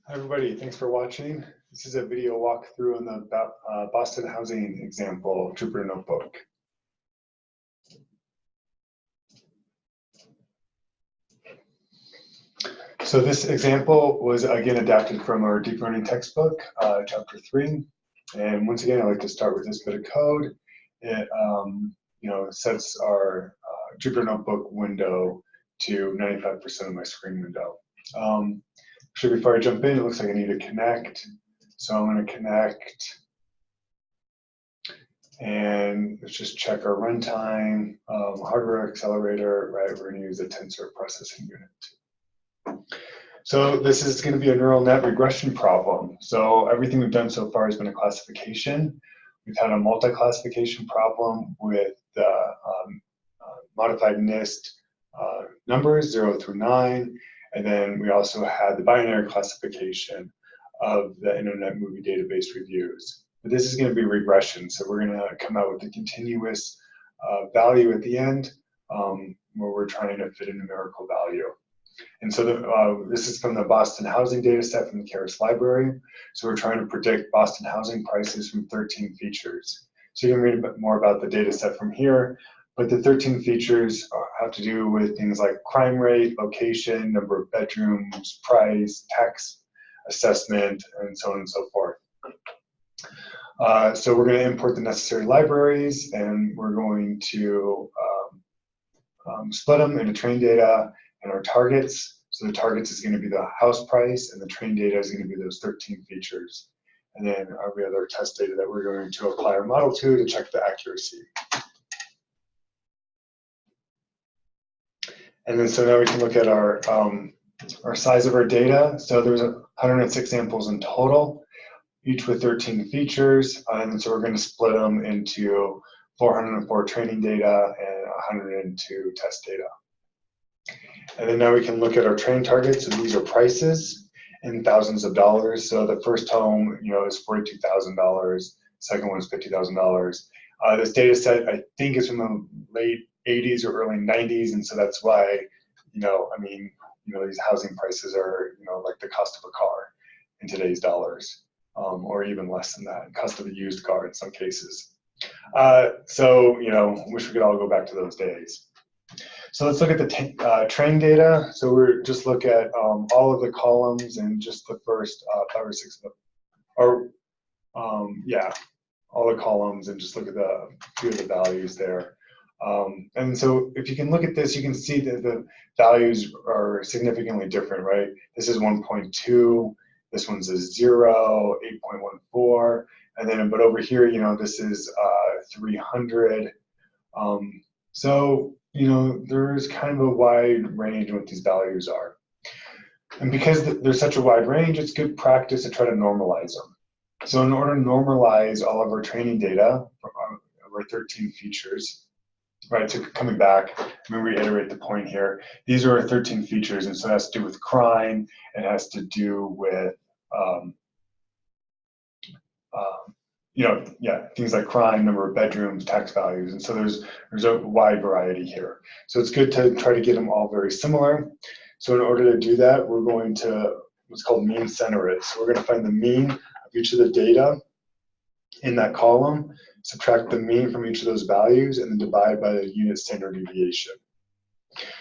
Hi everybody, thanks for watching. This is a video walkthrough on the Boston housing example Jupyter Notebook. So this example was again adapted from our deep learning textbook, chapter 3. And once again, I like to start with this bit of code. It sets our Jupyter Notebook window to 95% of my screen window. Actually, before I jump in, it looks like I need to connect. So I'm going to connect, and let's just check our runtime, hardware accelerator, right? We're going to use a tensor processing unit. So this is going to be a neural net regression problem. So everything we've done so far has been a classification. We've had a multi-classification problem with the modified NIST numbers 0 through 9. And then we also had the binary classification of the Internet Movie Database reviews. But this is going to be regression, so we're going to come out with a continuous value at the end where we're trying to fit a numerical value. And so this is from the Boston housing data set from the Keras library. So we're trying to predict Boston housing prices from 13 features. So you can read a bit more about the data set from here. But the 13 features have to do with things like crime rate, location, number of bedrooms, price, tax assessment, and so on and so forth. So we're going to import the necessary libraries, and we're going to split them into train data and our targets. So the targets is going to be the house price, and the train data is going to be those 13 features. And then we have our test data that we're going to apply our model to check the accuracy. And then so now we can look at our size of our data. So there's 106 samples in total, each with 13 features. And so we're going to split them into 404 training data and 102 test data. And then now we can look at our train targets. So these are prices in thousands of dollars. So the first home, is $42,000. Second one is $50,000. This data set, I think, is from the late 80s or early 90s, and so that's why, these housing prices are, like the cost of a car in today's dollars, or even less than that, cost of a used car in some cases. Wish we could all go back to those days. So let's look at the train data. So we're just look at all of the columns and just the first 5 or 6 of them, all the columns, and just look at a few of the values there. And so if you can look at this, you can see that the values are significantly different, right? This is 1.2, this one's a 0, 8.14, and then, but over here, this is 300. There's kind of a wide range of what these values are. And because there's such a wide range, it's good practice to try to normalize them. So in order to normalize all of our training data from our 13 features, right, so coming back, let me reiterate the point here. These are our 13 features, and so it has to do with crime, it has to do with, things like crime, number of bedrooms, tax values, and so there's a wide variety here. So it's good to try to get them all very similar. So in order to do that, we're going to what's called mean center it. So we're going to find the mean of each of the data in that column, subtract the mean from each of those values, and then divide by the unit standard deviation.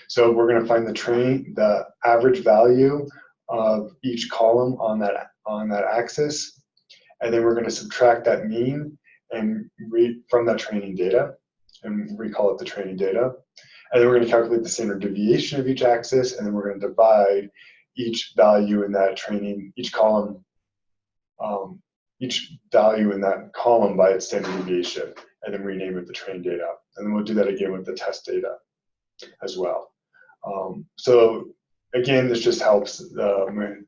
So we're going to find the average value of each column on that axis, and then we're going to subtract that mean and read from that training data, and recall it the training data. And then we're going to calculate the standard deviation of each axis, and then we're going to divide each value in that each column, each value in that column by its standard deviation, and then rename it the train data. And then we'll do that again with the test data as well. So again, this just helps the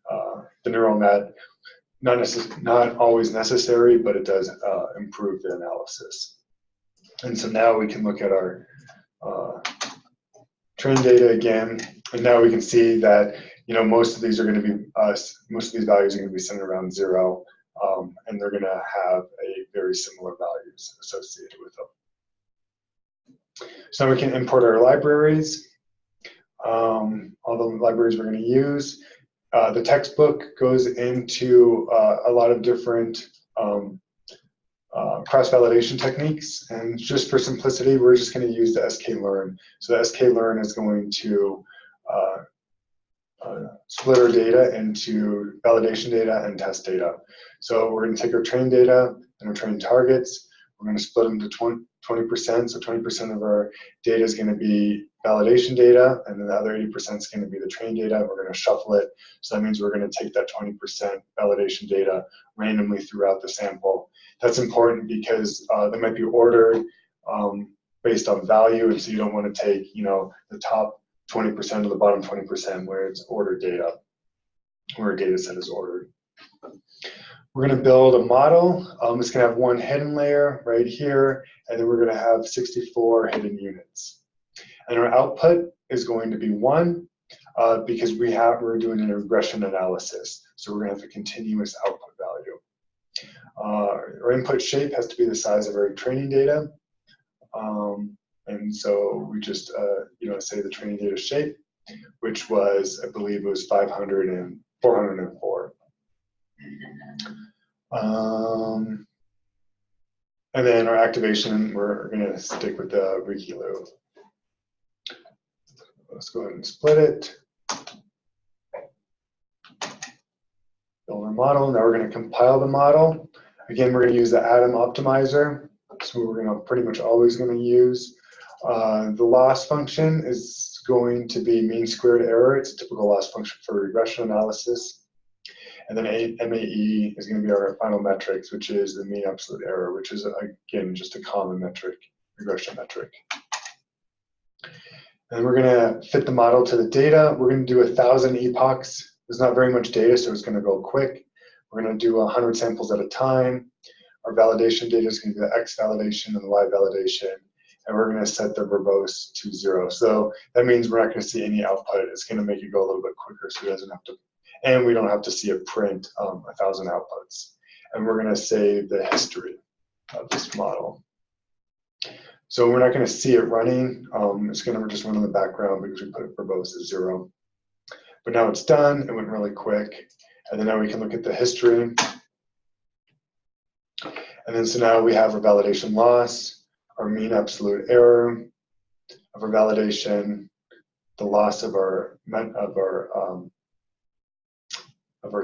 neural net. Not always necessary, but it does improve the analysis. And so now we can look at our train data again, and now we can see that most of these are going to be most of these values are going to be centered around 0, and they're going to have a very similar values associated with them. So we can import our libraries. All the libraries we're going to use. The textbook goes into a lot of different cross-validation techniques, and just for simplicity, we're just going to use the sklearn. So the sklearn is going to split our data into validation data and test data. So we're going to take our trained data and our trained targets. We're going to split them to 20%. So 20% of our data is going to be validation data, and then the other 80% is going to be the trained data. We're going to shuffle it. So that means we're going to take that 20% validation data randomly throughout the sample. That's important because they might be ordered based on value, and so you don't want to take, the top 20% or the bottom 20% where it's ordered data, where a data set is ordered. We're going to build a model. It's going to have one hidden layer right here, and then we're going to have 64 hidden units. And our output is going to be 1 because we're doing a regression analysis. So we're going to have a continuous output value. Our input shape has to be the size of our training data. And so we just, say the training data shape, which was, I believe it was 500 and 404. And then our activation, we're going to stick with the Wikilo. Let's go ahead and split it. Build our model. Now we're going to compile the model. Again, we're going to use the Atom optimizer. So we're going to pretty much always going to use. The loss function is going to be mean squared error. It's a typical loss function for regression analysis. And then MAE is going to be our final metrics, which is the mean absolute error, which is, again, just a common metric, regression metric. And we're going to fit the model to the data. We're going to do 1,000 epochs. There's not very much data, so it's going to go quick. We're going to do 100 samples at a time. Our validation data is going to be the X validation and the Y validation. And we're going to set the verbose to 0. So that means we're not going to see any output. It's going to make it go a little bit quicker, so it doesn't have to. And we don't have to see it print 1,000 outputs. And we're going to save the history of this model. So we're not going to see it running. It's going to just run in the background because we put verbose at 0. But now it's done. It went really quick. And then now we can look at the history. And then so now we have our validation loss, our mean absolute error of our validation, the loss of our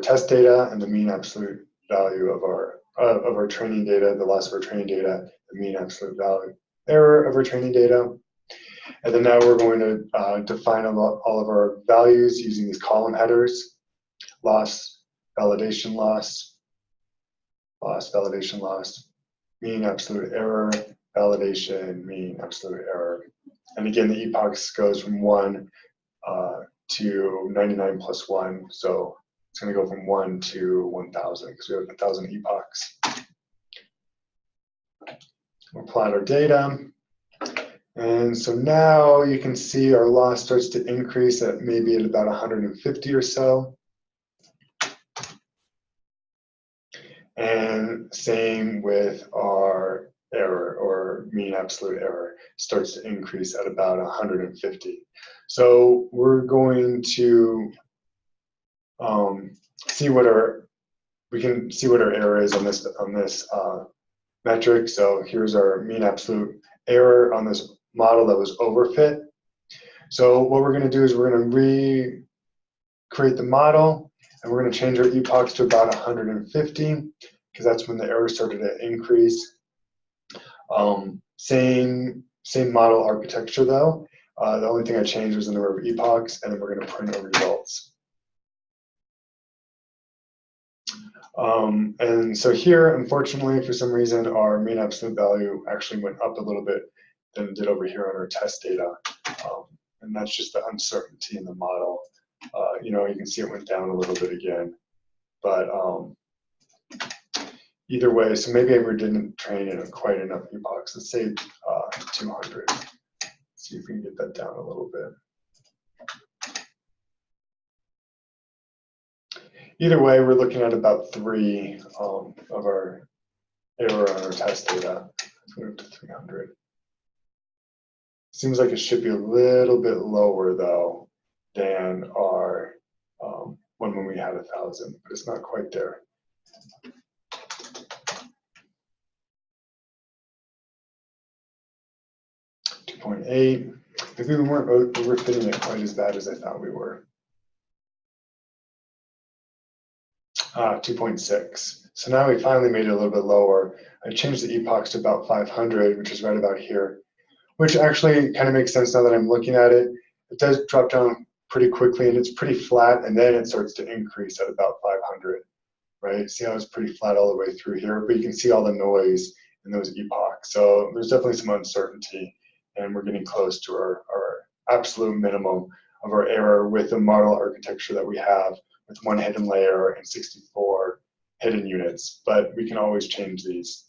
test data, and the mean absolute value of our training data, the loss of our training data, the mean absolute value error of our training data. And then now we're going to define all of our values using these column headers: loss, validation loss, loss, validation loss, mean absolute error, validation, mean absolute error. And again, the epochs goes from 1 to 99 plus 1. So it's going to go from 1 to 1,000 because we have 1,000 epochs. We'll plot our data. And so now you can see our loss starts to increase at maybe at about 150 or so. And same with our error, or mean absolute error, starts to increase at about 150. So we're going to see what our error is on this metric. So here's our mean absolute error on this model that was overfit. So what we're going to do is we're going to recreate the model, and we're going to change our epochs to about 150 because that's when the error started to increase. Same model architecture though. The only thing I changed was the number of epochs, and then we're going to print our results. And so here, unfortunately, for some reason, our mean absolute value actually went up a little bit than it did over here on our test data. And that's just the uncertainty in the model. You can see it went down a little bit again. But either way, so maybe we didn't train in quite enough epochs. Let's say 200. See if we can get that down a little bit. Either way, we're looking at about 3 of our error on our test data. Let's move to 300. Seems like it should be a little bit lower though than our one when we had 1,000, but it's not quite there. .8. Maybe we weren't overfitting it quite as bad as I thought we were. 2.6. So now we finally made it a little bit lower. I changed the epochs to about 500, which is right about here, which actually kind of makes sense now that I'm looking at it. It does drop down pretty quickly and it's pretty flat, and then it starts to increase at about 500, right? See how it's pretty flat all the way through here, but you can see all the noise in those epochs. So there's definitely some uncertainty, and we're getting close to our absolute minimum of our error with the model architecture that we have, with 1 hidden layer and 64 hidden units, but we can always change these.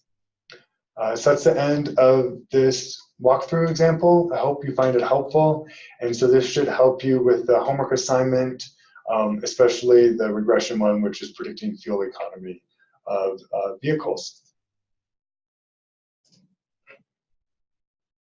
So that's the end of this walkthrough example. I hope you find it helpful, and so this should help you with the homework assignment, especially the regression one, which is predicting fuel economy of vehicles.